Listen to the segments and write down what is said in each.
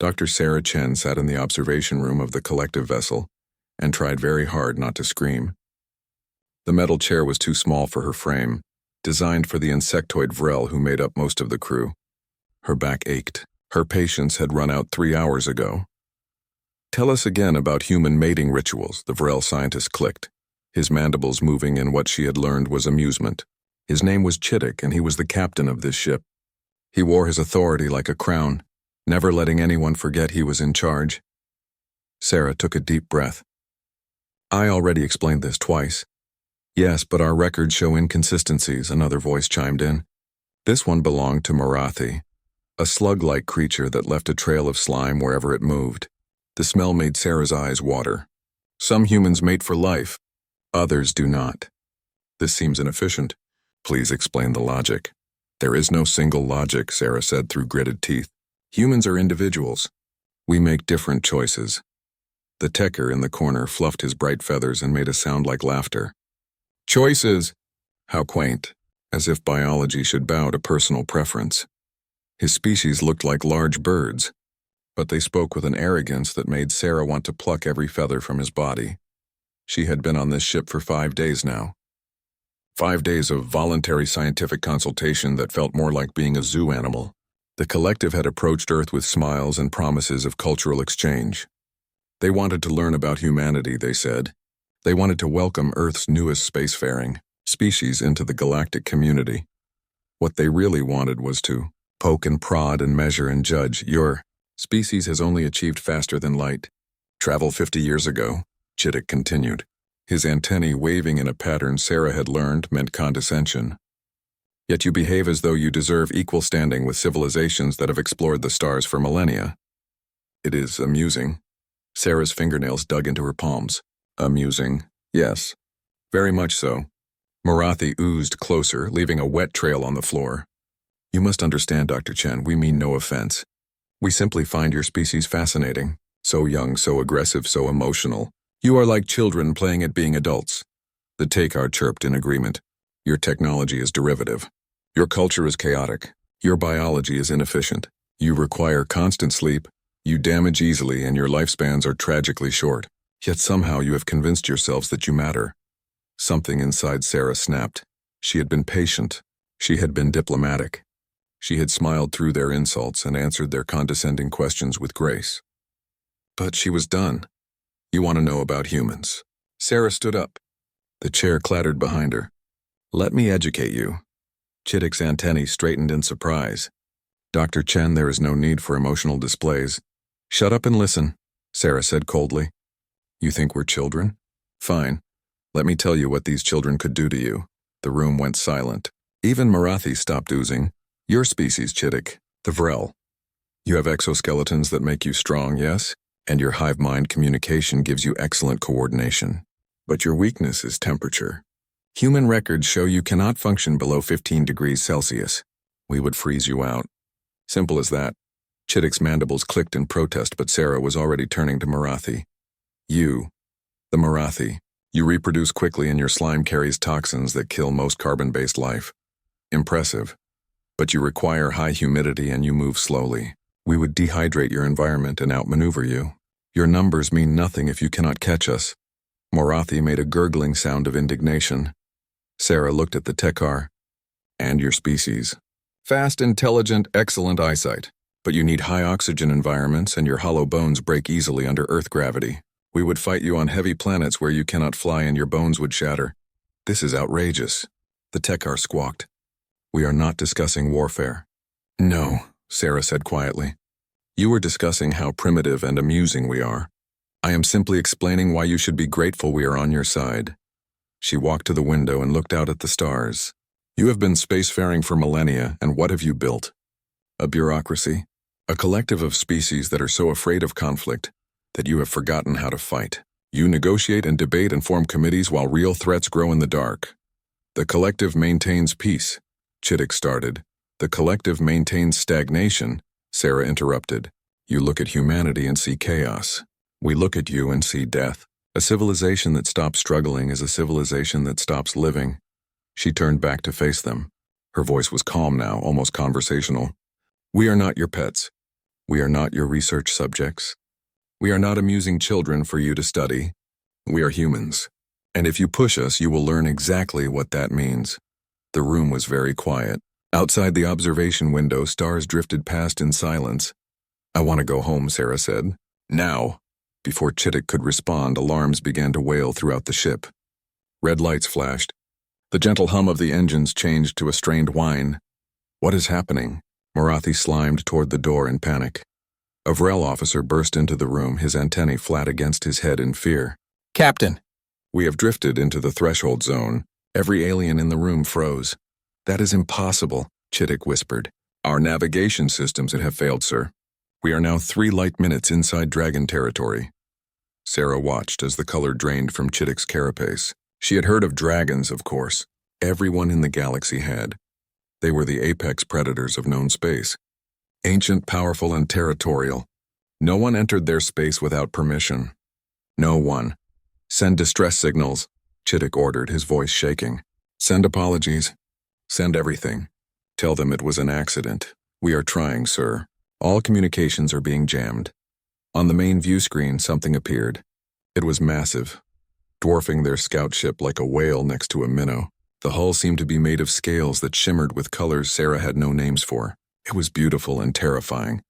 Dr. Sarah Chen sat in the observation room of the collective vessel and tried very hard not to scream. The metal chair was too small for her frame, designed for the insectoid Vrel who made up most of the crew. Her back ached. Her patience had run out 3 hours ago. "Tell us again about human mating rituals," the Vrel scientist clicked, his mandibles moving in what she had learned was amusement. His name was Chittick, and he was the captain of this ship. He wore his authority like a crown, never letting anyone forget he was in charge. Sarah took a deep breath. "I already explained this twice." "Yes, but our records show inconsistencies," another voice chimed in. This one belonged to Marathi, a slug-like creature that left a trail of slime wherever it moved. The smell made Sarah's eyes water. "Some humans mate for life, others do not." "This seems inefficient. Please explain the logic." "There is no single logic," Sarah said through gritted teeth. "Humans are individuals. We make different choices." The techer in the corner fluffed his bright feathers and made a sound like laughter. "Choices? How quaint, as if biology should bow to personal preference." His species looked like large birds, but they spoke with an arrogance that made Sarah want to pluck every feather from his body. She had been on this ship for 5 days now. 5 days of voluntary scientific consultation that felt more like being a zoo animal. The collective had approached Earth with smiles and promises of cultural exchange. They wanted to learn about humanity, they said. They wanted to welcome Earth's newest spacefaring species into the galactic community. What they really wanted was to poke and prod and measure and judge. "Your species has only achieved faster than light. Travel 50 years ago," Chittick continued. His antennae waving in a pattern Sarah had learned meant condescension. "Yet you behave as though you deserve equal standing with civilizations that have explored the stars for millennia." "It is amusing." Sarah's fingernails dug into her palms. "Amusing, yes. Very much so." Marathi oozed closer, leaving a wet trail on the floor. "You must understand, Dr. Chen, we mean no offense. We simply find your species fascinating. So young, so aggressive, so emotional. You are like children playing at being adults." The Tekar chirped in agreement. "Your technology is derivative. Your culture is chaotic. Your biology is inefficient. You require constant sleep. You damage easily, and your lifespans are tragically short. Yet somehow you have convinced yourselves that you matter." Something inside Sarah snapped. She had been patient. She had been diplomatic. She had smiled through their insults and answered their condescending questions with grace. But she was done. "You want to know about humans." Sarah stood up. The chair clattered behind her. "Let me educate you." Chittick's antennae straightened in surprise. "Dr. Chen, there is no need for emotional displays." "Shut up and listen," Sarah said coldly. "You think we're children? Fine. Let me tell you what these children could do to you." The room went silent. Even Marathi stopped oozing. "Your species, Chittick, the Vrel. You have exoskeletons that make you strong, yes? And your hive mind communication gives you excellent coordination. But your weakness is temperature. Human records show you cannot function below 15 degrees Celsius. We would freeze you out. Simple as that." Chittick's mandibles clicked in protest, but Sarah was already turning to Marathi. "You, the Marathi, you reproduce quickly and your slime carries toxins that kill most carbon-based life. Impressive. But you require high humidity and you move slowly. We would dehydrate your environment and outmaneuver you. Your numbers mean nothing if you cannot catch us." Marathi made a gurgling sound of indignation. Sarah looked at the Tekar. "And your species. Fast, intelligent, excellent eyesight. But you need high oxygen environments and your hollow bones break easily under Earth gravity. We would fight you on heavy planets where you cannot fly and your bones would shatter. This is outrageous." The Tekar squawked. "We are not discussing warfare." "No," Sarah said quietly. "You were discussing how primitive and amusing we are. I am simply explaining why you should be grateful we are on your side." She walked to the window and looked out at the stars. "You have been spacefaring for millennia, and what have you built? A bureaucracy? A collective of species that are so afraid of conflict that you have forgotten how to fight. You negotiate and debate and form committees while real threats grow in the dark. The collective maintains peace," Chittick started. "The collective maintains stagnation," Sarah interrupted. "You look at humanity and see chaos. We look at you and see death. A civilization that stops struggling is a civilization that stops living." She turned back to face them. Her voice was calm now, almost conversational. "We are not your pets. We are not your research subjects. We are not amusing children for you to study. We are humans. And if you push us, you will learn exactly what that means. The room was very quiet. Outside the observation window, stars drifted past in silence. I want to go home, Sarah said. Now. Before Chittick could respond, alarms began to wail throughout the ship. Red lights flashed. The gentle hum of the engines changed to a strained whine. What is happening? Marathi slimed toward the door in panic. A Vrel officer burst into the room, his antennae flat against his head in fear. Captain! We have drifted into the threshold zone. Every alien in the room froze. That is impossible, Chittick whispered. Our navigation systems have failed, sir. We are now 3 light minutes inside Dragon territory. Sarah watched as the color drained from Chittick's carapace. She had heard of dragons, of course. Everyone in the galaxy had. They were the apex predators of known space. Ancient, powerful, and territorial. No one entered their space without permission. No one. Send distress signals, Chittick ordered, his voice shaking. Send apologies. Send everything. Tell them it was an accident. We are trying, sir. All communications are being jammed. On the main view screen, something appeared. It was massive, dwarfing their scout ship like a whale next to a minnow. The hull seemed to be made of scales that shimmered with colors Sarah had no names for. It was beautiful and terrifying.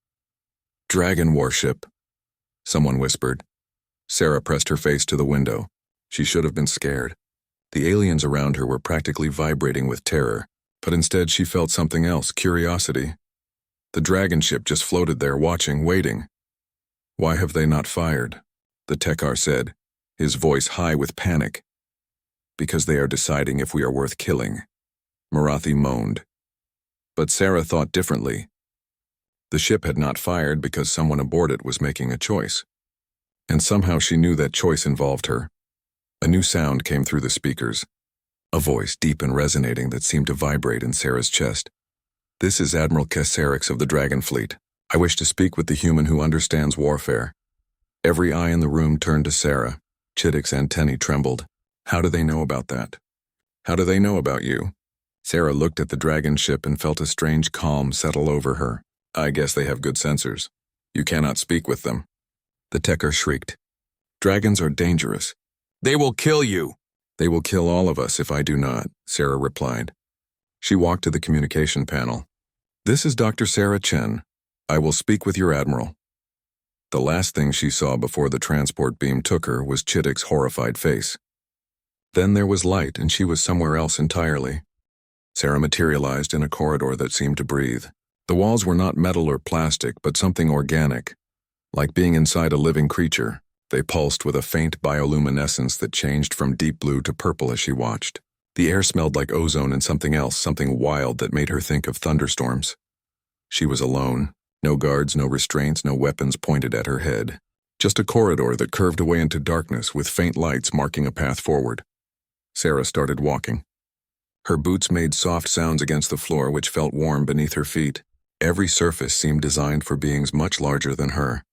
Dragon warship, someone whispered. Sarah pressed her face to the window. She should have been scared. The aliens around her were practically vibrating with terror, but instead she felt something else, curiosity. The dragon ship just floated there, watching, waiting. Why have they not fired? The Tekar said, his voice high with panic. Because they are deciding if we are worth killing. Marathi moaned. But Sarah thought differently. The ship had not fired because someone aboard it was making a choice. And somehow she knew that choice involved her. A new sound came through the speakers. A voice, deep and resonating, that seemed to vibrate in Sarah's chest. This is Admiral Kesarix of the Dragon Fleet. I wish to speak with the human who understands warfare. Every eye in the room turned to Sarah. Chittick's antennae trembled. How do they know about that? How do they know about you? Sarah looked at the dragon ship and felt a strange calm settle over her. I guess they have good sensors. You cannot speak with them. The Tekar shrieked. Dragons are dangerous. They will kill you. They will kill all of us if I do not, Sarah replied. She walked to the communication panel. This is Dr. Sarah Chen. I will speak with your Admiral. The last thing she saw before the transport beam took her was Chittick's horrified face. Then there was light and she was somewhere else entirely. Sarah materialized in a corridor that seemed to breathe. The walls were not metal or plastic, but something organic. Like being inside a living creature, they pulsed with a faint bioluminescence that changed from deep blue to purple as she watched. The air smelled like ozone and something else, something wild that made her think of thunderstorms. She was alone. No guards, no restraints, no weapons pointed at her head. Just a corridor that curved away into darkness with faint lights marking a path forward. Sarah started walking. Her boots made soft sounds against the floor, which felt warm beneath her feet. Every surface seemed designed for beings much larger than her.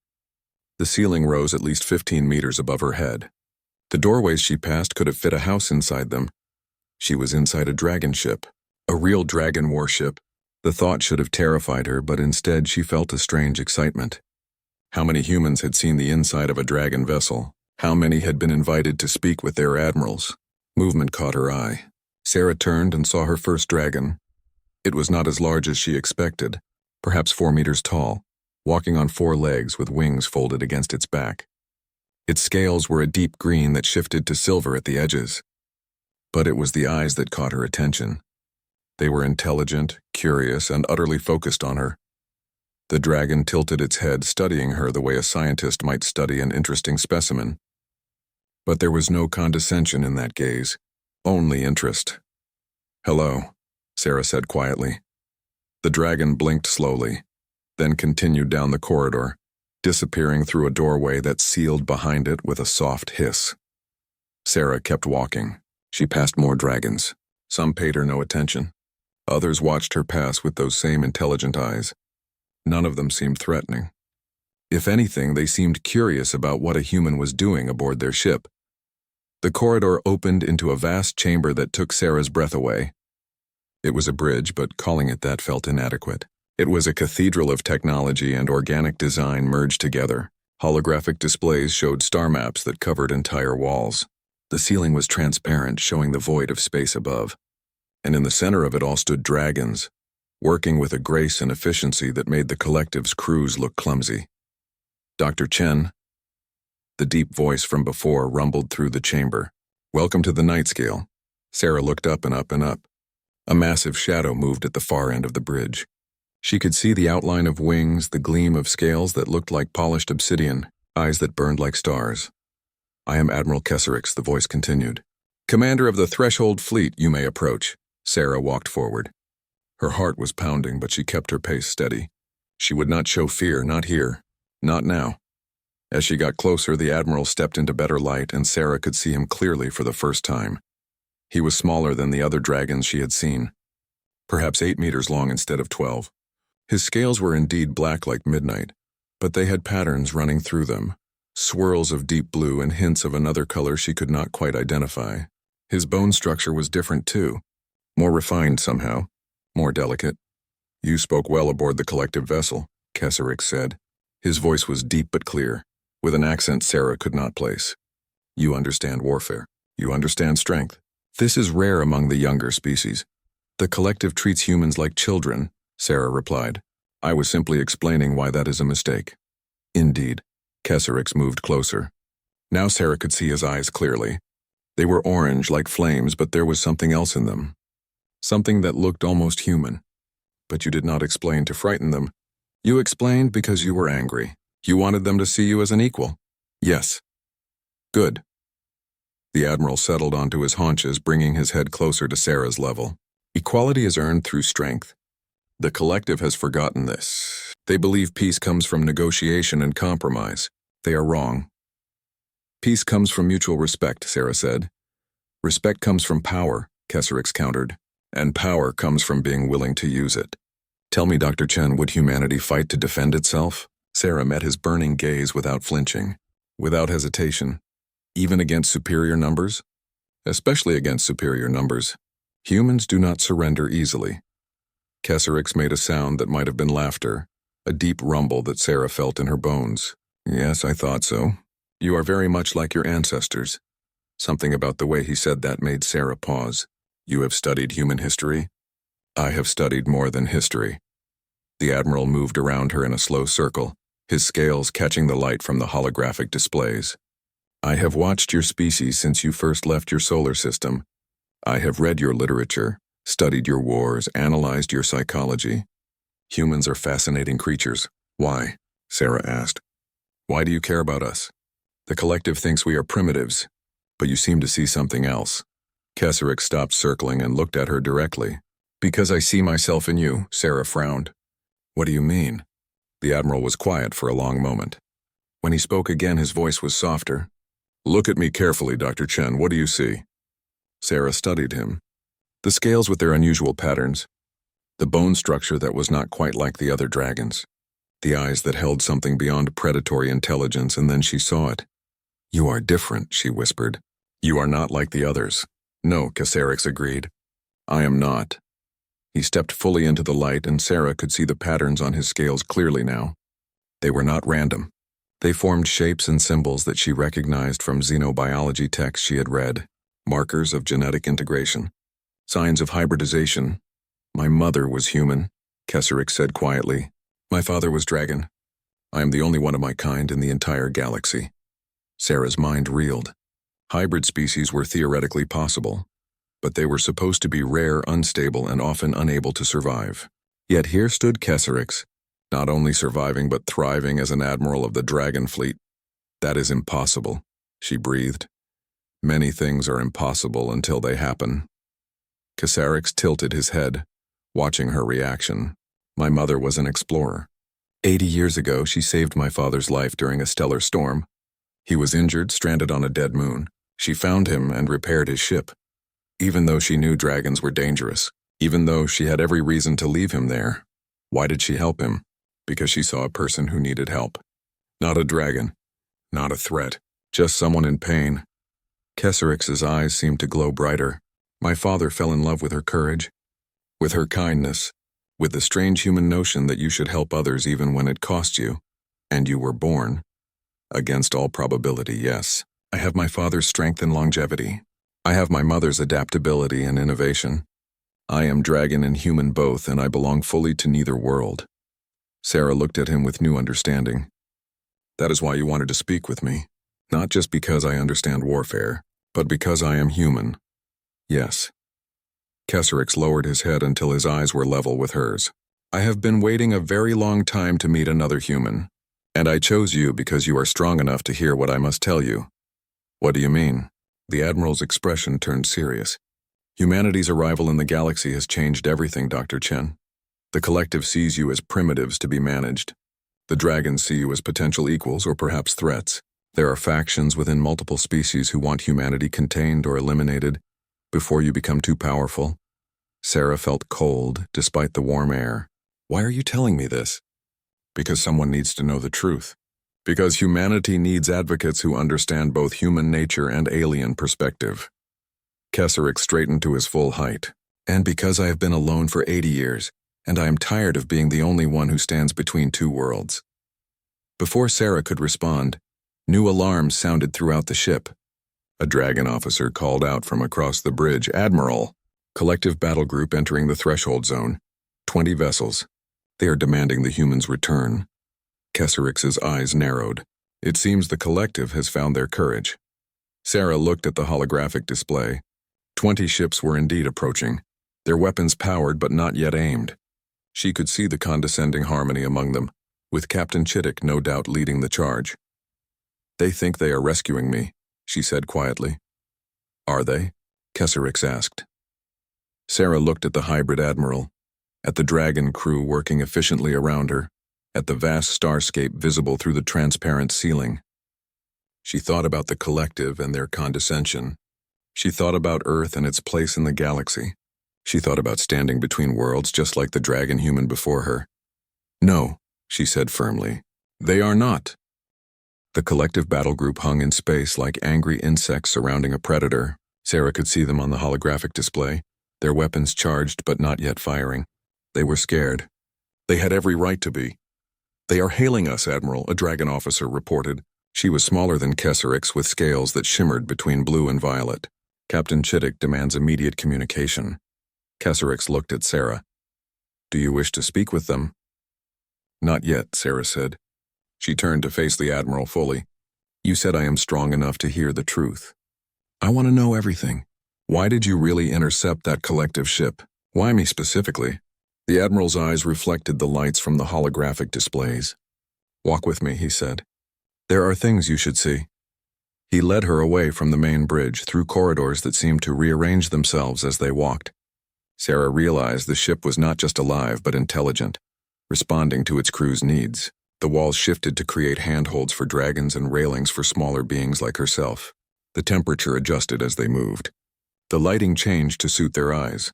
The ceiling rose at least 15 meters above her head. The doorways she passed could have fit a house inside them. She was inside a dragon ship, a real dragon warship. The thought should have terrified her, but instead she felt a strange excitement. How many humans had seen the inside of a dragon vessel? How many had been invited to speak with their admirals? Movement caught her eye. Sarah turned and saw her first dragon. It was not as large as she expected, perhaps 4 meters tall, walking on 4 legs with wings folded against its back. Its scales were a deep green that shifted to silver at the edges. But it was the eyes that caught her attention. They were intelligent, curious, and utterly focused on her. The dragon tilted its head, studying her the way a scientist might study an interesting specimen. But there was no condescension in that gaze, only interest. Hello, Sarah said quietly. The dragon blinked slowly, then continued down the corridor, disappearing through a doorway that sealed behind it with a soft hiss. Sarah kept walking. She passed more dragons. Some paid her no attention. Others watched her pass with those same intelligent eyes. None of them seemed threatening. If anything, they seemed curious about what a human was doing aboard their ship. The corridor opened into a vast chamber that took Sarah's breath away. It was a bridge, but calling it that felt inadequate. It was a cathedral of technology and organic design merged together. Holographic displays showed star maps that covered entire walls. The ceiling was transparent, showing the void of space above. And in the center of it all stood dragons, working with a grace and efficiency that made the collective's crews look clumsy. Dr. Chen, the deep voice from before, rumbled through the chamber. Welcome to the night scale. Sarah looked up and up and up. A massive shadow moved at the far end of the bridge. She could see the outline of wings, the gleam of scales that looked like polished obsidian, eyes that burned like stars. I am Admiral Kesserix, the voice continued. Commander of the Threshold Fleet, you may approach. Sarah walked forward. Her heart was pounding, but she kept her pace steady. She would not show fear, not here, not now. As she got closer, the Admiral stepped into better light, and Sarah could see him clearly for the first time. He was smaller than the other dragons she had seen, perhaps 8 meters long instead of 12. His scales were indeed black like midnight, but they had patterns running through them, swirls of deep blue and hints of another color she could not quite identify. His bone structure was different too, more refined somehow, more delicate. You spoke well aboard the collective vessel, Kesserix said. His voice was deep but clear, with an accent Sarah could not place. You understand warfare. You understand strength. This is rare among the younger species. The collective treats humans like children, Sarah replied. I was simply explaining why that is a mistake. Indeed. Kesserix moved closer. Now Sarah could see his eyes clearly. They were orange like flames, but there was something else in them. Something that looked almost human. But you did not explain to frighten them. You explained because you were angry. You wanted them to see you as an equal. Yes. Good. The Admiral settled onto his haunches, bringing his head closer to Sarah's level. Equality is earned through strength. The collective has forgotten this. They believe peace comes from negotiation and compromise. They are wrong. Peace comes from mutual respect, Sarah said. Respect comes from power, Kesserix countered. And power comes from being willing to use it. Tell me, Dr. Chen, would humanity fight to defend itself? Sarah met his burning gaze without flinching, without hesitation. Even against superior numbers? Especially against superior numbers. Humans do not surrender easily. Kesserix made a sound that might have been laughter, a deep rumble that Sarah felt in her bones. Yes, I thought so. You are very much like your ancestors. Something about the way he said that made Sarah pause. You have studied human history? I have studied more than history. The Admiral moved around her in a slow circle, his scales catching the light from the holographic displays. I have watched your species since you first left your solar system. I have read your literature, studied your wars, analyzed your psychology. Humans are fascinating creatures. Why? Sarah asked. Why do you care about us? The collective thinks we are primitives, but you seem to see something else. Kesserix stopped circling and looked at her directly. Because I see myself in you, Sarah frowned. What do you mean? The Admiral was quiet for a long moment. When he spoke again, his voice was softer. Look at me carefully, Dr. Chen. What do you see? Sarah studied him. The scales with their unusual patterns. The bone structure that was not quite like the other dragons. The eyes that held something beyond predatory intelligence, and then she saw it. You are different, she whispered. You are not like the others. No, Kesserix agreed. I am not. He stepped fully into the light, and Sarah could see the patterns on his scales clearly now. They were not random. They formed shapes and symbols that she recognized from xenobiology texts she had read, markers of genetic integration, signs of hybridization. My mother was human, Kesserix said quietly. My father was dragon. I am the only one of my kind in the entire galaxy. Sarah's mind reeled. Hybrid species were theoretically possible, but they were supposed to be rare, unstable, and often unable to survive. Yet here stood Kesserix, not only surviving but thriving as an admiral of the Dragon Fleet. That is impossible, she breathed. Many things are impossible until they happen. Kesserix tilted his head, watching her reaction. My mother was an explorer. 80 years ago, she saved my father's life during a stellar storm. He was injured, stranded on a dead moon. She found him and repaired his ship. Even though she knew dragons were dangerous, even though she had every reason to leave him there, why did she help him? Because she saw a person who needed help. Not a dragon, not a threat, just someone in pain. Kesserix's eyes seemed to glow brighter. My father fell in love with her courage, with her kindness, with the strange human notion that you should help others even when it costs you, and you were born. Against all probability, yes. I have my father's strength and longevity. I have my mother's adaptability and innovation. I am dragon and human both, and I belong fully to neither world. Sarah looked at him with new understanding. That is why you wanted to speak with me. Not just because I understand warfare, but because I am human. Yes. Kesserix lowered his head until his eyes were level with hers. I have been waiting a very long time to meet another human, and I chose you because you are strong enough to hear what I must tell you. What do you mean? The Admiral's expression turned serious. Humanity's arrival in the galaxy has changed everything, Dr. Chen. The collective sees you as primitives to be managed. The dragons see you as potential equals or perhaps threats. There are factions within multiple species who want humanity contained or eliminated before you become too powerful. Sarah felt cold despite the warm air. Why are you telling me this? Because someone needs to know the truth. Because humanity needs advocates who understand both human nature and alien perspective. Kesserix straightened to his full height. And because I have been alone for 80 years, and I am tired of being the only one who stands between two worlds. Before Sarah could respond, new alarms sounded throughout the ship. A dragon officer called out from across the bridge, Admiral, collective battle group entering the threshold zone. 20 vessels. They are demanding the humans' return. Kesserix's eyes narrowed. It seems the collective has found their courage. Sarah looked at the holographic display. 20 ships were indeed approaching, their weapons powered but not yet aimed. She could see the condescending harmony among them, with Captain Chittick no doubt leading the charge. They think they are rescuing me, she said quietly. Are they? Kesserix asked. Sarah looked at the hybrid Admiral, at the dragon crew working efficiently around her, at the vast starscape visible through the transparent ceiling. She thought about the collective and their condescension. She thought about Earth and its place in the galaxy. She thought about standing between worlds just like the dragon human before her. No, she said firmly. They are not. The collective battle group hung in space like angry insects surrounding a predator. Sarah could see them on the holographic display, their weapons charged but not yet firing. They were scared. They had every right to be. They are hailing us, Admiral, a dragon officer reported. She was smaller than Kesserix with scales that shimmered between blue and violet. Captain Chittick demands immediate communication. Kesserix looked at Sarah. Do you wish to speak with them? Not yet, Sarah said. She turned to face the Admiral fully. You said I am strong enough to hear the truth. I want to know everything. Why did you really intercept that collective ship? Why me specifically? The Admiral's eyes reflected the lights from the holographic displays. Walk with me, he said. There are things you should see. He led her away from the main bridge through corridors that seemed to rearrange themselves as they walked. Sarah realized the ship was not just alive but intelligent, responding to its crew's needs. The walls shifted to create handholds for dragons and railings for smaller beings like herself. The temperature adjusted as they moved. The lighting changed to suit their eyes.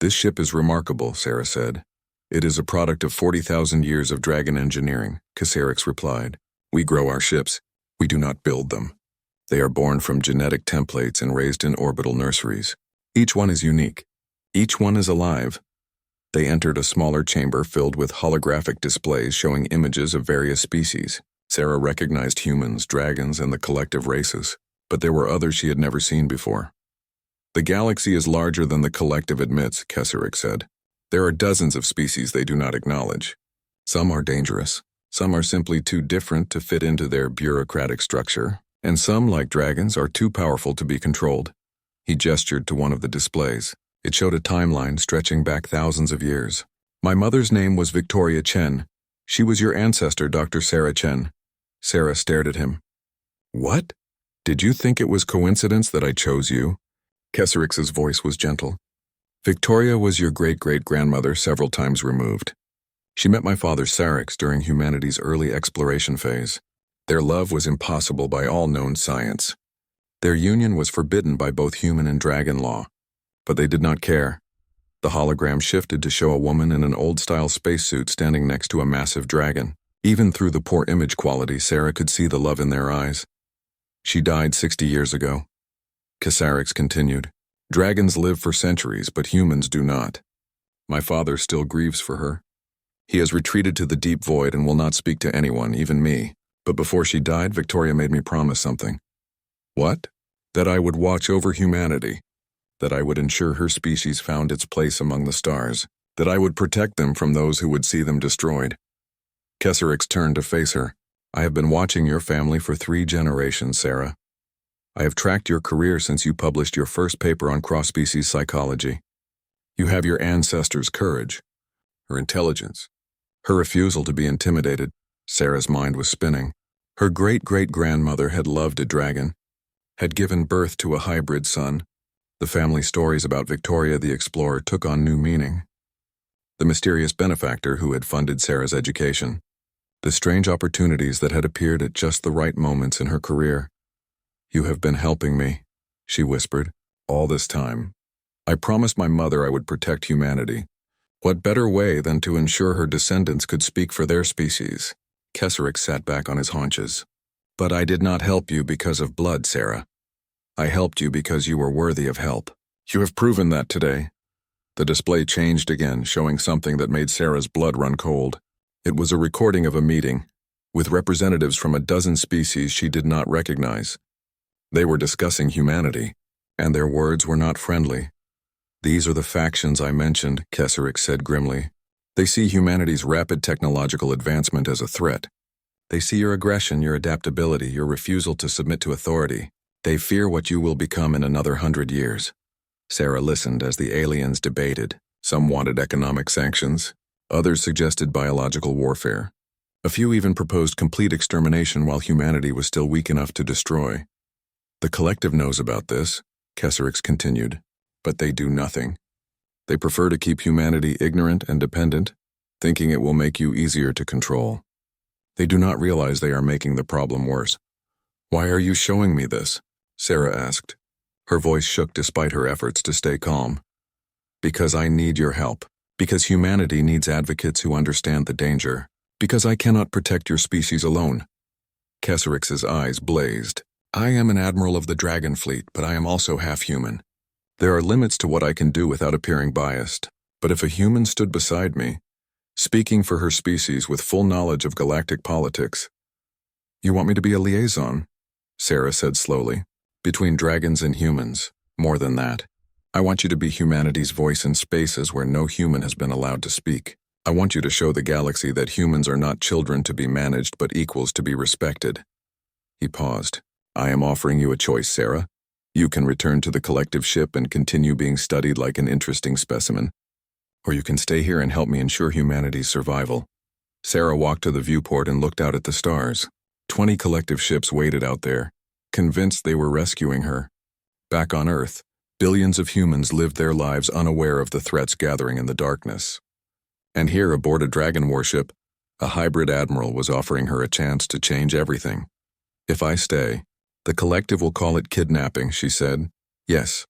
This ship is remarkable, Sarah said. It is a product of 40,000 years of dragon engineering, Kesserix replied. We grow our ships. We do not build them. They are born from genetic templates and raised in orbital nurseries. Each one is unique. Each one is alive. They entered a smaller chamber filled with holographic displays showing images of various species. Sarah recognized humans, dragons, and the collective races, but there were others she had never seen before. The galaxy is larger than the collective admits, Kesserix said. There are dozens of species they do not acknowledge. Some are dangerous. Some are simply too different to fit into their bureaucratic structure. And some, like dragons, are too powerful to be controlled. He gestured to one of the displays. It showed a timeline stretching back thousands of years. My mother's name was Victoria Chen. She was your ancestor, Dr. Sarah Chen. Sarah stared at him. What? Did you think it was coincidence that I chose you? Kesserix's voice was gentle. Victoria was your great-great-grandmother several times removed. She met my father Sarix during humanity's early exploration phase. Their love was impossible by all known science. Their union was forbidden by both human and dragon law. But they did not care. The hologram shifted to show a woman in an old-style spacesuit standing next to a massive dragon. Even through the poor image quality, Sarah could see the love in their eyes. She died 60 years ago. Kesserix continued. Dragons live for centuries, but humans do not. My father still grieves for her. He has retreated to the deep void and will not speak to anyone, even me. But before she died, Victoria made me promise something. What? That I would watch over humanity. That I would ensure her species found its place among the stars. That I would protect them from those who would see them destroyed. Kesserix turned to face her. I have been watching your family for 3 generations, Sarah. I have tracked your career since you published your first paper on cross-species psychology. You have your ancestors' courage, her intelligence, her refusal to be intimidated. Sarah's mind was spinning. Her great-great-grandmother had loved a dragon, had given birth to a hybrid son. The family stories about Victoria the Explorer took on new meaning. The mysterious benefactor who had funded Sarah's education. The strange opportunities that had appeared at just the right moments in her career. You have been helping me, she whispered, all this time. I promised my mother I would protect humanity. What better way than to ensure her descendants could speak for their species? Kesserix sat back on his haunches. But I did not help you because of blood, Sarah. I helped you because you were worthy of help. You have proven that today. The display changed again, showing something that made Sarah's blood run cold. It was a recording of a meeting, with representatives from a dozen species she did not recognize. They were discussing humanity, and their words were not friendly. These are the factions I mentioned, Kesserix said grimly. They see humanity's rapid technological advancement as a threat. They see your aggression, your adaptability, your refusal to submit to authority. They fear what you will become in another 100 years. Sarah listened as the aliens debated. Some wanted economic sanctions. Others suggested biological warfare. A few even proposed complete extermination while humanity was still weak enough to destroy. The collective knows about this, Kesserix continued, but they do nothing. They prefer to keep humanity ignorant and dependent, thinking it will make you easier to control. They do not realize they are making the problem worse. Why are you showing me this? Sarah asked. Her voice shook despite her efforts to stay calm. Because I need your help. Because humanity needs advocates who understand the danger. Because I cannot protect your species alone. Kesserix's eyes blazed. I am an admiral of the Dragon Fleet, but I am also half human. There are limits to what I can do without appearing biased. But if a human stood beside me, speaking for her species with full knowledge of galactic politics. You want me to be a liaison? Sarah said slowly. Between dragons and humans. More than that. I want you to be humanity's voice in spaces where no human has been allowed to speak. I want you to show the galaxy that humans are not children to be managed but equals to be respected. He paused. I am offering you a choice, Sarah. You can return to the collective ship and continue being studied like an interesting specimen. Or you can stay here and help me ensure humanity's survival. Sarah walked to the viewport and looked out at the stars. 20 collective ships waited out there, convinced they were rescuing her. Back on Earth, billions of humans lived their lives unaware of the threats gathering in the darkness. And here aboard a dragon warship, a hybrid admiral was offering her a chance to change everything. If I stay, the collective will call it kidnapping, she said. Yes.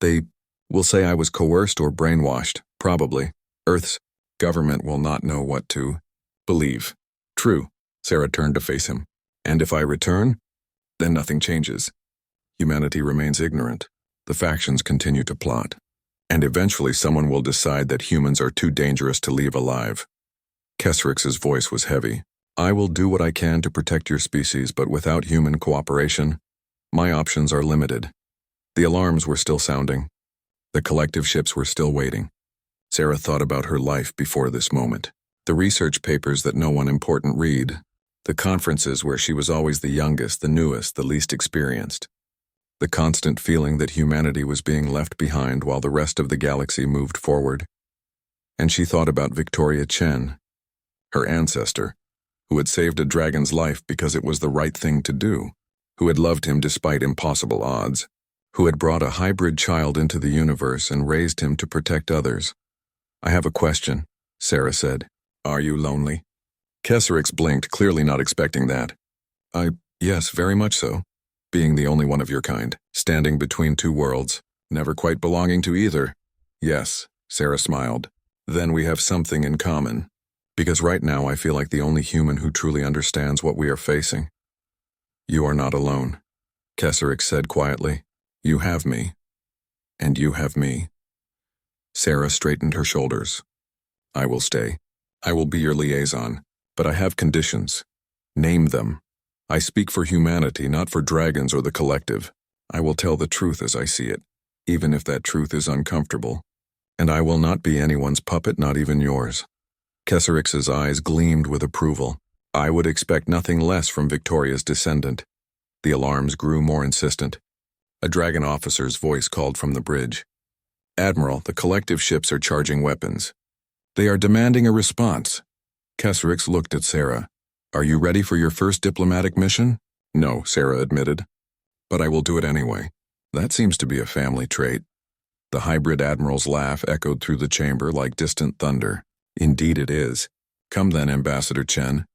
They will say I was coerced or brainwashed, probably. Earth's government will not know what to believe. True, Sarah turned to face him. And if I return, then nothing changes. Humanity remains ignorant. The factions continue to plot. And eventually someone will decide that humans are too dangerous to leave alive. Kesserix's voice was heavy. I will do what I can to protect your species, but without human cooperation, my options are limited. The alarms were still sounding. The collective ships were still waiting. Sarah thought about her life before this moment. The research papers that no one important read. The conferences where she was always the youngest, the newest, the least experienced. The constant feeling that humanity was being left behind while the rest of the galaxy moved forward. And she thought about Victoria Chen, her ancestor, who had saved a dragon's life because it was the right thing to do, who had loved him despite impossible odds, who had brought a hybrid child into the universe and raised him to protect others. I have a question, Sarah said. Are you lonely? Kesserix blinked, clearly not expecting that. Yes, very much so. Being the only one of your kind, standing between two worlds, never quite belonging to either. Yes, Sarah smiled. Then we have something in common. Because right now I feel like the only human who truly understands what we are facing. You are not alone, Kesserix said quietly. You have me. And you have me. Sarah straightened her shoulders. I will stay. I will be your liaison, but I have conditions. Name them. I speak for humanity, not for dragons or the collective. I will tell the truth as I see it, even if that truth is uncomfortable. And I will not be anyone's puppet, not even yours. Kesserix's eyes gleamed with approval. I would expect nothing less from Victoria's descendant. The alarms grew more insistent. A dragon officer's voice called from the bridge. Admiral, the collective ships are charging weapons. They are demanding a response. Kesserix looked at Sarah. Are you ready for your first diplomatic mission? No, Sarah admitted. But I will do it anyway. That seems to be a family trait. The hybrid admiral's laugh echoed through the chamber like distant thunder. Indeed it is. Come then, Ambassador Chen.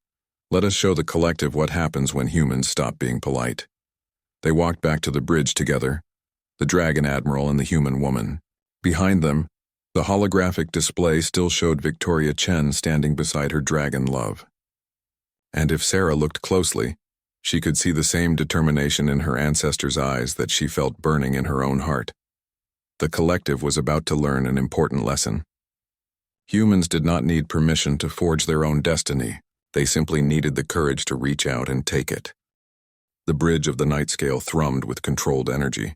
Let us show the collective what happens when humans stop being polite. They walked back to the bridge together, the dragon admiral and the human woman. Behind them, the holographic display still showed Victoria Chen standing beside her dragon love. And if Sarah looked closely, she could see the same determination in her ancestor's eyes that she felt burning in her own heart. The collective was about to learn an important lesson. Humans did not need permission to forge their own destiny. They simply needed the courage to reach out and take it. The bridge of the night scale thrummed with controlled energy.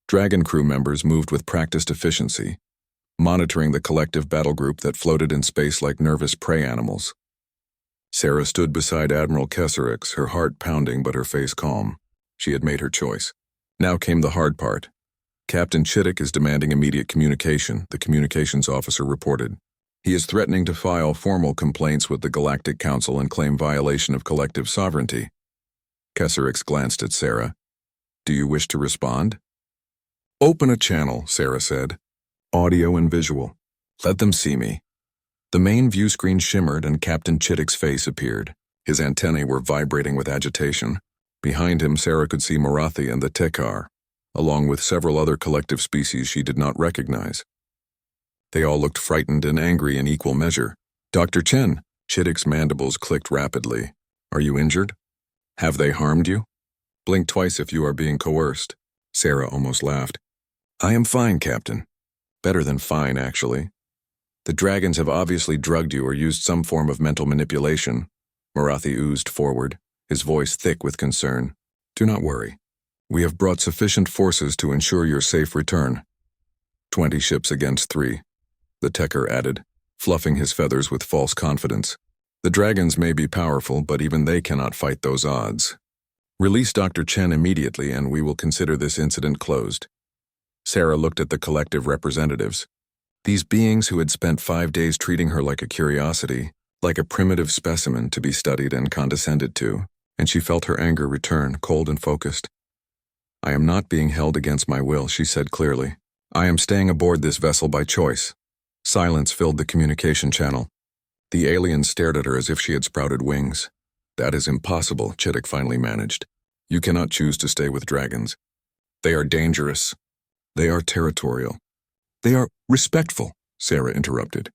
Dragon crew members moved with practiced efficiency, monitoring the collective battle group that floated in space like nervous prey animals. Sarah stood beside Admiral Kesserix, her heart pounding but her face calm. She had made her choice. Now came the hard part. Captain Chittick is demanding immediate communication, the communications officer reported. He is threatening to file formal complaints with the Galactic Council and claim violation of collective sovereignty. Kesserix glanced at Sarah. Do you wish to respond? Open a channel, Sarah said. Audio and visual. Let them see me. The main view screen shimmered and Captain Chittick's face appeared. His antennae were vibrating with agitation. Behind him, Sarah could see Marathi and the Tekar, along with several other collective species she did not recognize. They all looked frightened and angry in equal measure. Dr. Chen, Chittick's mandibles clicked rapidly. Are you injured? Have they harmed you? Blink twice if you are being coerced. Sarah almost laughed. I am fine, Captain. Better than fine, actually. The dragons have obviously drugged you or used some form of mental manipulation. Marathi oozed forward, his voice thick with concern. Do not worry. We have brought sufficient forces to ensure your safe return. 20 ships against 3. The Tekar added, fluffing his feathers with false confidence. The dragons may be powerful, but even they cannot fight those odds. Release Dr. Chen immediately and we will consider this incident closed. Sarah looked at the collective representatives. These beings who had spent 5 days treating her like a curiosity, like a primitive specimen to be studied and condescended to, and she felt her anger return, cold and focused. I am not being held against my will, she said clearly. I am staying aboard this vessel by choice. Silence filled the communication channel. The alien stared at her as if she had sprouted wings. That is impossible, Chittick finally managed. You cannot choose to stay with dragons. They are dangerous. They are territorial. They are respectful, Sarah interrupted.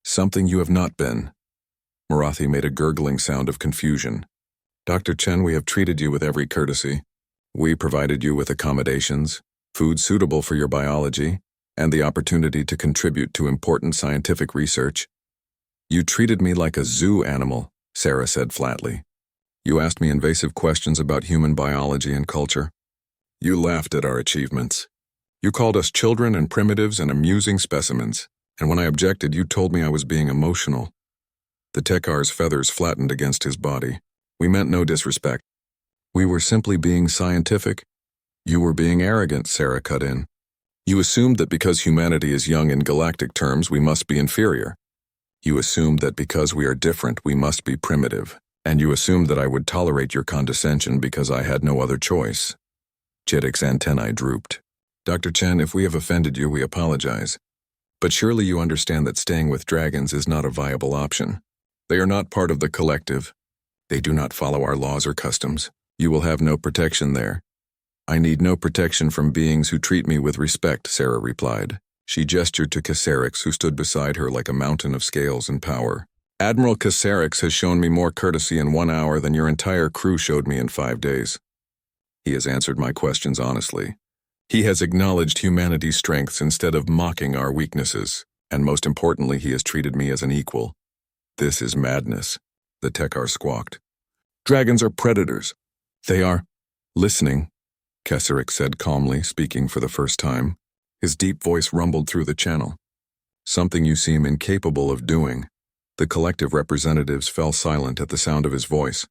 Something you have not been. Marathi made a gurgling sound of confusion. Dr. Chen, we have treated you with every courtesy. We provided you with accommodations, food suitable for your biology, and the opportunity to contribute to important scientific research. You treated me like a zoo animal, Sarah said flatly. You asked me invasive questions about human biology and culture. You laughed at our achievements. You called us children and primitives and amusing specimens, and when I objected, you told me I was being emotional. The Tekar's feathers flattened against his body. We meant no disrespect. We were simply being scientific. You were being arrogant, Sarah cut in. You assumed that because humanity is young in galactic terms, we must be inferior. You assumed that because we are different, we must be primitive. And you assumed that I would tolerate your condescension because I had no other choice. Chittick's antennae drooped. Dr. Chen, if we have offended you, we apologize. But surely you understand that staying with dragons is not a viable option. They are not part of the collective. They do not follow our laws or customs. You will have no protection there. I need no protection from beings who treat me with respect, Sarah replied. She gestured to Kesserix, who stood beside her like a mountain of scales and power. Admiral Kesserix has shown me more courtesy in 1 hour than your entire crew showed me in 5 days. He has answered my questions honestly. He has acknowledged humanity's strengths instead of mocking our weaknesses, and most importantly, he has treated me as an equal. This is madness, the Tekar squawked. Dragons are predators. They are listening, Kesserik said calmly, speaking for the first time. His deep voice rumbled through the channel. Something you seem incapable of doing. The collective representatives fell silent at the sound of his voice.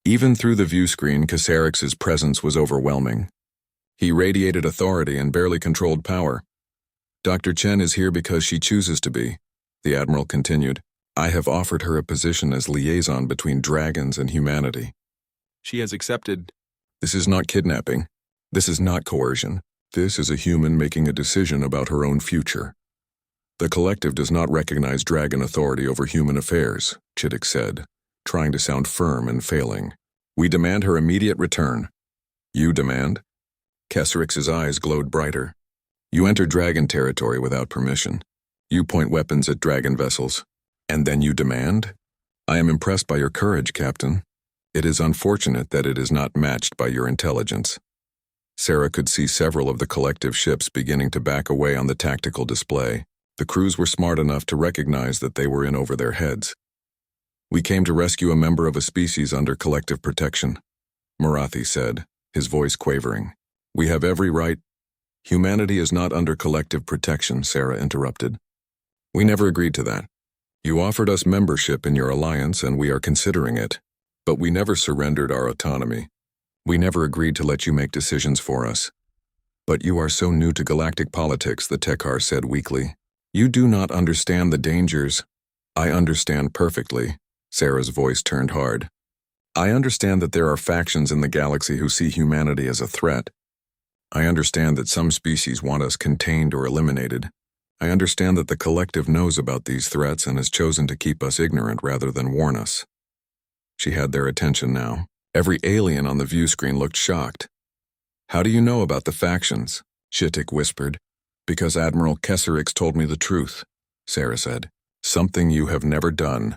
Even through the view screen, Kesserik's presence was overwhelming. He radiated authority and barely controlled power. Dr. Chen is here because she chooses to be, the Admiral continued. I have offered her a position as liaison between dragons and humanity. She has accepted. This is not kidnapping. This is not coercion. This is a human making a decision about her own future. The collective does not recognize dragon authority over human affairs, Chittick said, trying to sound firm and failing. We demand her immediate return. You demand? Kesserik's eyes glowed brighter. You enter dragon territory without permission. You point weapons at dragon vessels. And then you demand? I am impressed by your courage, Captain. It is unfortunate that it is not matched by your intelligence. Sarah could see several of the collective ships beginning to back away on the tactical display. The crews were smart enough to recognize that they were in over their heads. We came to rescue a member of a species under collective protection, Marathi said, his voice quavering. We have every right. Humanity is not under collective protection, Sarah interrupted. We never agreed to that. You offered us membership in your alliance and we are considering it, but we never surrendered our autonomy. We never agreed to let you make decisions for us. But you are so new to galactic politics, the Tekar said weakly. You do not understand the dangers. I understand perfectly. Sarah's voice turned hard. I understand that there are factions in the galaxy who see humanity as a threat. I understand that some species want us contained or eliminated. I understand that the collective knows about these threats and has chosen to keep us ignorant rather than warn us. She had their attention now. Every alien on the view screen looked shocked. How do you know about the factions? Chittick whispered. Because Admiral Kesserix told me the truth, Sarah said. Something you have never done.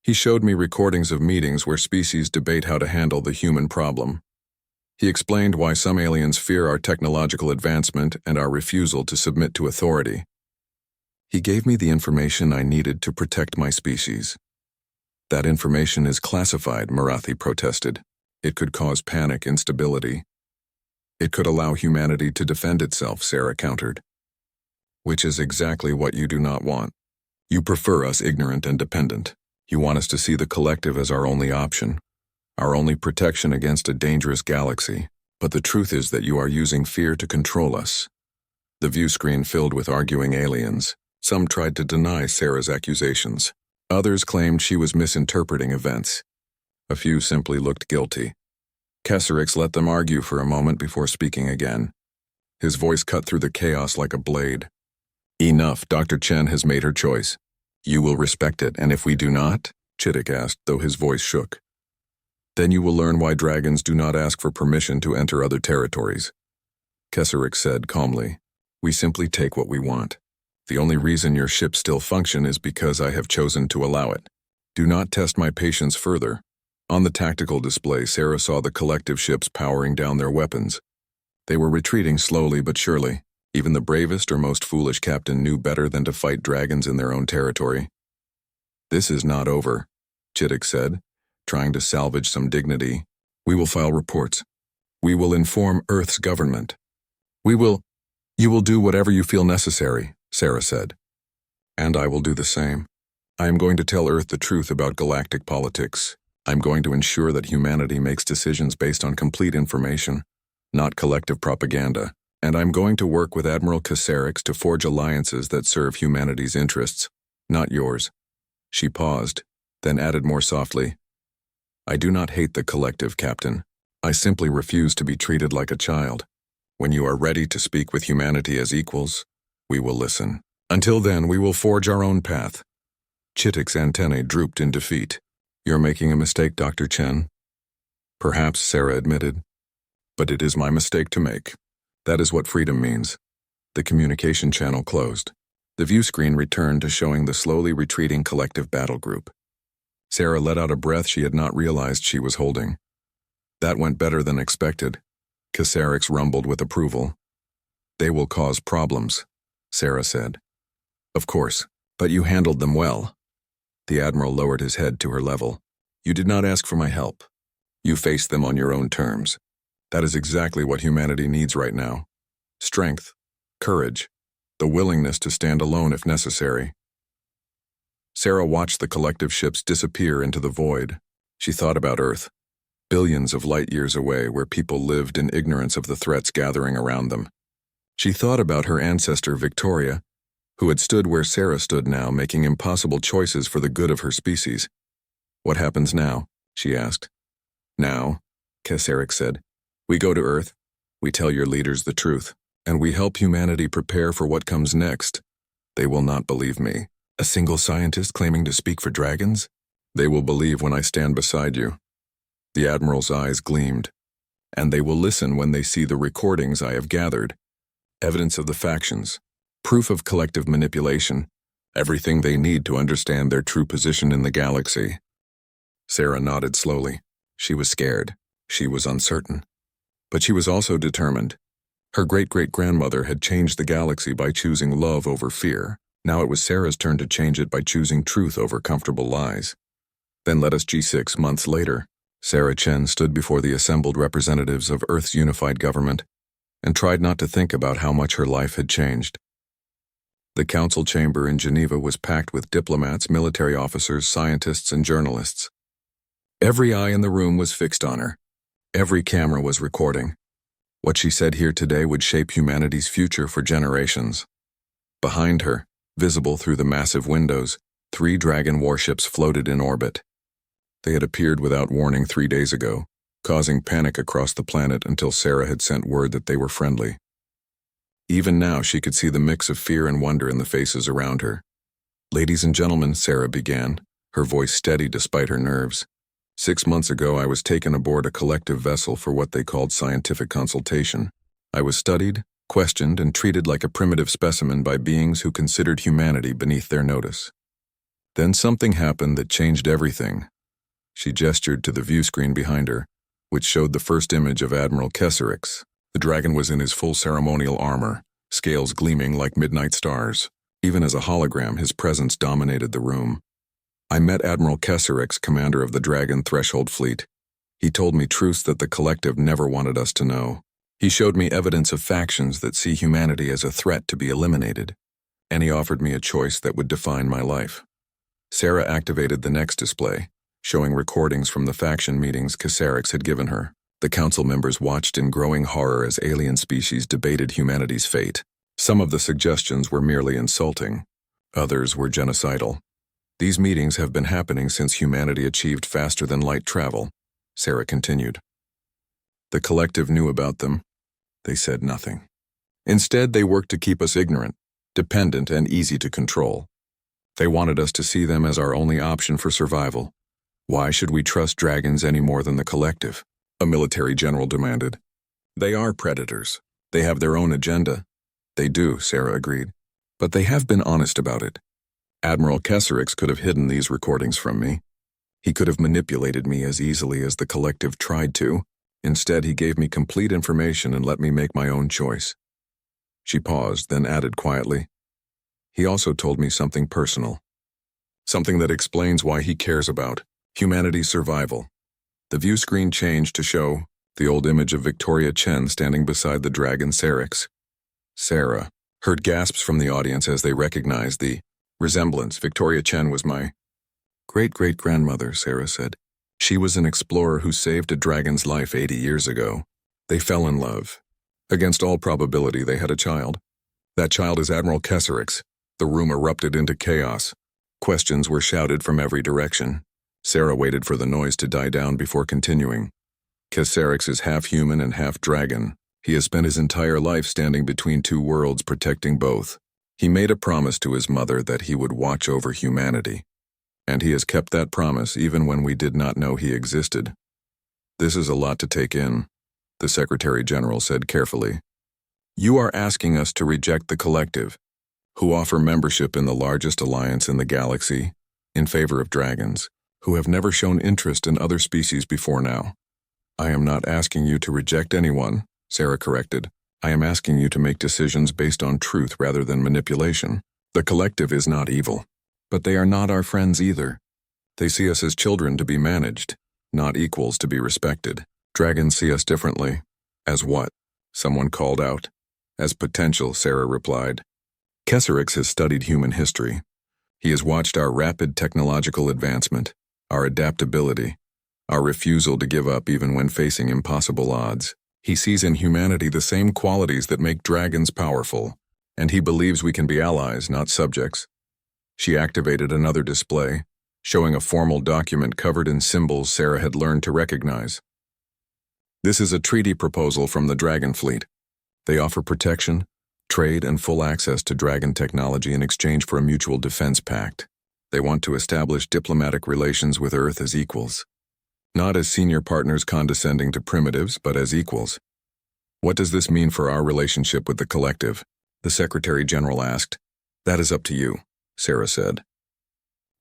He showed me recordings of meetings where species debate how to handle the human problem. He explained why some aliens fear our technological advancement and our refusal to submit to authority. He gave me the information I needed to protect my species. That information is classified, Marathi protested. It could cause panic, instability. It could allow humanity to defend itself, Sarah countered. Which is exactly what you do not want. You prefer us ignorant and dependent. You want us to see the collective as our only option, our only protection against a dangerous galaxy. But the truth is that you are using fear to control us. The view screen filled with arguing aliens. Some tried to deny Sarah's accusations. Others claimed she was misinterpreting events. A few simply looked guilty. Kesserix let them argue for a moment before speaking again. His voice cut through the chaos like a blade. Enough, Dr. Chen has made her choice. You will respect it, and if we do not? Chittick asked, though his voice shook. Then you will learn why dragons do not ask for permission to enter other territories. Kesserix said calmly. We simply take what we want. The only reason your ships still function is because I have chosen to allow it. Do not test my patience further. On the tactical display, Sarah saw the collective ships powering down their weapons. They were retreating slowly but surely. Even the bravest or most foolish captain knew better than to fight dragons in their own territory. This is not over, Chittick said, trying to salvage some dignity. We will file reports. We will inform Earth's government. You will do whatever you feel necessary, Sarah said. And I will do the same. I am going to tell Earth the truth about galactic politics. I'm going to ensure that humanity makes decisions based on complete information, not collective propaganda. And I'm going to work with Admiral Kesserix to forge alliances that serve humanity's interests, not yours. She paused, then added more softly. I do not hate the collective, Captain. I simply refuse to be treated like a child. When you are ready to speak with humanity as equals, we will listen. Until then, we will forge our own path. Chittick's antennae drooped in defeat. You're making a mistake, Dr. Chen. Perhaps, Sarah admitted. But it is my mistake to make. That is what freedom means. The communication channel closed. The view screen returned to showing the slowly retreating collective battle group. Sarah let out a breath she had not realized she was holding. That went better than expected. Kesserix rumbled with approval. They will cause problems, Sarah said. Of course, but you handled them well. The Admiral lowered his head to her level. You did not ask for my help. You faced them on your own terms. That is exactly what humanity needs right now. Strength, courage, the willingness to stand alone if necessary. Sarah watched the collective ships disappear into the void. She thought about Earth, billions of light years away where people lived in ignorance of the threats gathering around them. She thought about her ancestor Victoria, who had stood where Sarah stood now, making impossible choices for the good of her species. What happens now? She asked. Now, Kesarek said, we go to Earth, we tell your leaders the truth, and we help humanity prepare for what comes next. They will not believe me. A single scientist claiming to speak for dragons? They will believe when I stand beside you. The Admiral's eyes gleamed. And they will listen when they see the recordings I have gathered. Evidence of the factions. Proof of collective manipulation. Everything they need to understand their true position in the galaxy. Sarah nodded slowly. She was scared. She was uncertain. But she was also determined. Her great-great-grandmother had changed the galaxy by choosing love over fear. Now it was Sarah's turn to change it by choosing truth over comfortable lies. Then let us G6 months later. Sarah Chen stood before the assembled representatives of Earth's unified government and tried not to think about how much her life had changed. The council chamber in Geneva was packed with diplomats, military officers, scientists, and journalists. Every eye in the room was fixed on her. Every camera was recording. What she said here today would shape humanity's future for generations. Behind her, visible through the massive windows, 3 Dragon warships floated in orbit. They had appeared without warning 3 days ago, causing panic across the planet until Sarah had sent word that they were friendly. Even now she could see the mix of fear and wonder in the faces around her. Ladies and gentlemen, Sarah began, her voice steady despite her nerves. 6 months ago I was taken aboard a collective vessel for what they called scientific consultation. I was studied, questioned, and treated like a primitive specimen by beings who considered humanity beneath their notice. Then something happened that changed everything. She gestured to the view screen behind her, which showed the first image of Admiral Kesarek. The dragon was in his full ceremonial armor, scales gleaming like midnight stars. Even as a hologram, his presence dominated the room. I met Admiral Kesarek, commander of the Dragon Threshold Fleet. He told me truths that the collective never wanted us to know. He showed me evidence of factions that see humanity as a threat to be eliminated. And he offered me a choice that would define my life. Sarah activated the next display, showing recordings from the faction meetings Kesarek had given her. The council members watched in growing horror as alien species debated humanity's fate. Some of the suggestions were merely insulting. Others were genocidal. These meetings have been happening since humanity achieved faster-than-light travel, Sarah continued. The collective knew about them. They said nothing. Instead, they worked to keep us ignorant, dependent, and easy to control. They wanted us to see them as our only option for survival. Why should we trust dragons any more than the collective? A military general demanded. They are predators. They have their own agenda. They do, Sarah agreed. But they have been honest about it. Admiral Kesarek could have hidden these recordings from me. He could have manipulated me as easily as the collective tried to. Instead, he gave me complete information and let me make my own choice. She paused, then added quietly, he also told me something personal. Something that explains why he cares about humanity's survival. The view screen changed to show the old image of Victoria Chen standing beside the dragon Sarek. Sarah heard gasps from the audience as they recognized the resemblance. Victoria Chen was my great-great-grandmother, Sarah said. She was an explorer who saved a dragon's life 80 years ago. They fell in love. Against all probability, they had a child. That child is Admiral Kesarek. The room erupted into chaos. Questions were shouted from every direction. Sarah waited for the noise to die down before continuing. Kesarek is half human and half dragon. He has spent his entire life standing between two worlds, protecting both. He made a promise to his mother that he would watch over humanity. And he has kept that promise even when we did not know he existed. This is a lot to take in, the Secretary General said carefully. You are asking us to reject the collective, who offer membership in the largest alliance in the galaxy, in favor of dragons, who have never shown interest in other species before now. I am not asking you to reject anyone, Sarah corrected. I am asking you to make decisions based on truth rather than manipulation. The collective is not evil, but they are not our friends either. They see us as children to be managed, not equals to be respected. Dragons see us differently. As what? Someone called out. As potential, Sarah replied. Kesserix has studied human history. He has watched our rapid technological advancement, our adaptability, our refusal to give up even when facing impossible odds. He sees in humanity the same qualities that make dragons powerful, and he believes we can be allies, not subjects. She activated another display, showing a formal document covered in symbols Sarah had learned to recognize. This is a treaty proposal from the Dragon Fleet. They offer protection, trade, and full access to dragon technology in exchange for a mutual defense pact. They want to establish diplomatic relations with Earth as equals. Not as senior partners condescending to primitives, but as equals. What does this mean for our relationship with the collective? The Secretary General asked. That is up to you, Sarah said.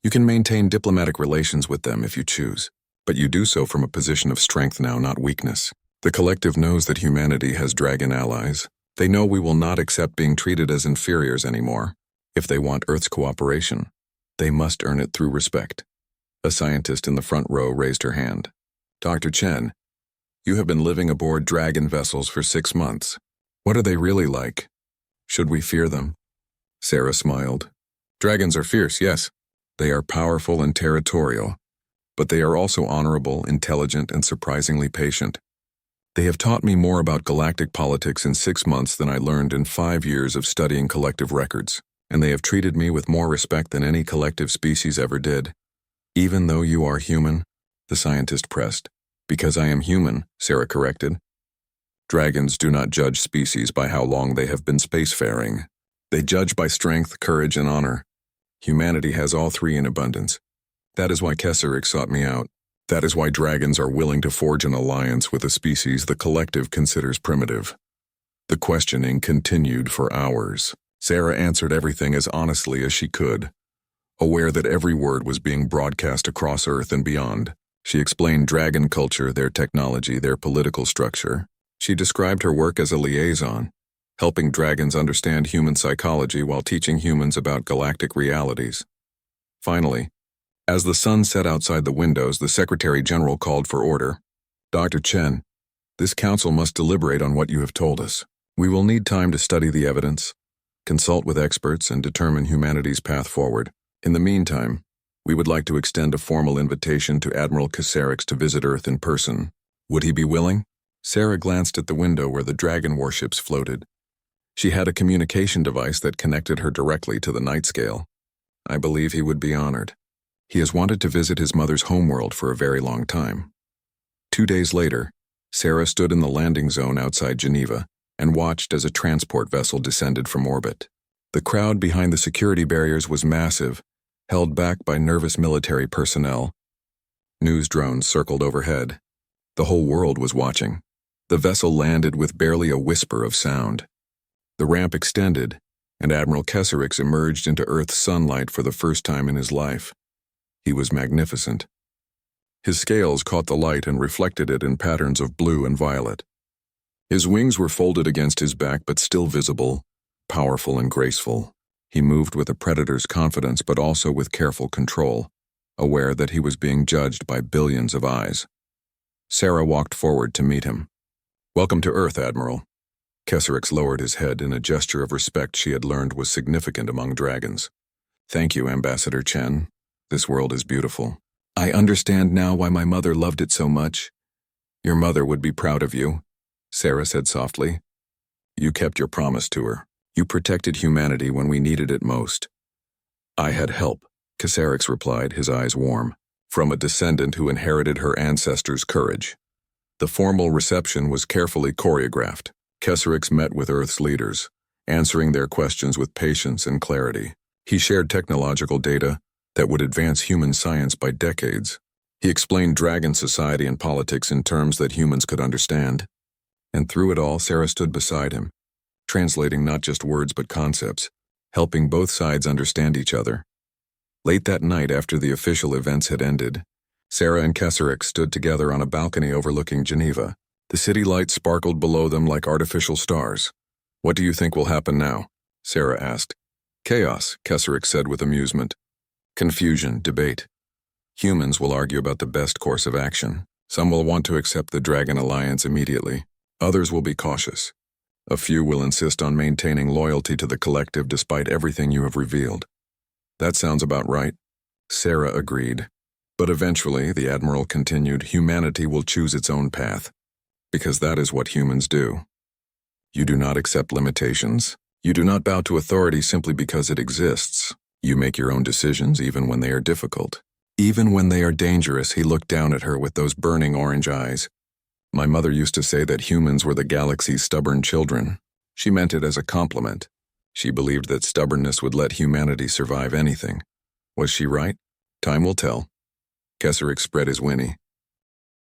You can maintain diplomatic relations with them if you choose, but you do so from a position of strength now, not weakness. The collective knows that humanity has dragon allies. They know we will not accept being treated as inferiors anymore. If they want Earth's cooperation, they must earn it through respect. A scientist in the front row raised her hand. Dr. Chen, you have been living aboard dragon vessels for 6 months. What are they really like? Should we fear them? Sarah smiled. Dragons are fierce, yes. They are powerful and territorial, but they are also honorable, intelligent, and surprisingly patient. They have taught me more about galactic politics in 6 months than I learned in 5 years of studying collective records, and they have treated me with more respect than any collective species ever did. Even though you are human, the scientist pressed. Because I am human, Sarah corrected. Dragons do not judge species by how long they have been spacefaring. They judge by strength, courage, and honor. Humanity has all three in abundance. That is why Kesserix sought me out. That is why dragons are willing to forge an alliance with a species the collective considers primitive. The questioning continued for hours. Sarah answered everything as honestly as she could, aware that every word was being broadcast across Earth and beyond. She explained dragon culture, their technology, their political structure. She described her work as a liaison, helping dragons understand human psychology while teaching humans about galactic realities. Finally, as the sun set outside the windows, the Secretary General called for order. Dr. Chen, this council must deliberate on what you have told us. We will need time to study the evidence, consult with experts, and determine humanity's path forward. In the meantime, we would like to extend a formal invitation to Admiral Kesserix to visit Earth in person. Would he be willing? Sarah glanced at the window where the dragon warships floated. She had a communication device that connected her directly to the night scale. I believe he would be honored. He has wanted to visit his mother's homeworld for a very long time. 2 days later, Sarah stood in the landing zone outside Geneva and watched as a transport vessel descended from orbit. The crowd behind the security barriers was massive, held back by nervous military personnel. News drones circled overhead. The whole world was watching. The vessel landed with barely a whisper of sound. The ramp extended, and Admiral Kesserix emerged into Earth's sunlight for the first time in his life. He was magnificent. His scales caught the light and reflected it in patterns of blue and violet. His wings were folded against his back but still visible, powerful and graceful. He moved with a predator's confidence but also with careful control, aware that he was being judged by billions of eyes. Sarah walked forward to meet him. Welcome to Earth, Admiral. Kesserix lowered his head in a gesture of respect she had learned was significant among dragons. Thank you, Ambassador Chen. This world is beautiful. I understand now why my mother loved it so much. Your mother would be proud of you, Sarah said softly. You kept your promise to her. You protected humanity when we needed it most. I had help, Kesserix replied, his eyes warm, from a descendant who inherited her ancestors' courage. The formal reception was carefully choreographed. Kesserix met with Earth's leaders, answering their questions with patience and clarity. He shared technological data that would advance human science by decades. He explained dragon society and politics in terms that humans could understand. And through it all, Sarah stood beside him, translating not just words but concepts, helping both sides understand each other. Late that night, after the official events had ended, Sarah and Kesserix stood together on a balcony overlooking Geneva. The city lights sparkled below them like artificial stars. "What do you think will happen now?" Sarah asked. "Chaos," Keswick said with amusement. "Confusion, debate. Humans will argue about the best course of action. Some will want to accept the Dragon Alliance immediately. Others will be cautious. A few will insist on maintaining loyalty to the collective despite everything you have revealed." "That sounds about right." Sarah agreed. "But eventually," the Admiral continued, "humanity will choose its own path. Because that is what humans do. You do not accept limitations. You do not bow to authority simply because it exists. You make your own decisions even when they are difficult. Even when they are dangerous." He looked down at her with those burning orange eyes. "My mother used to say that humans were the galaxy's stubborn children. She meant it as a compliment. She believed that stubbornness would let humanity survive anything. Was she right? Time will tell." Keswick spread his whinny.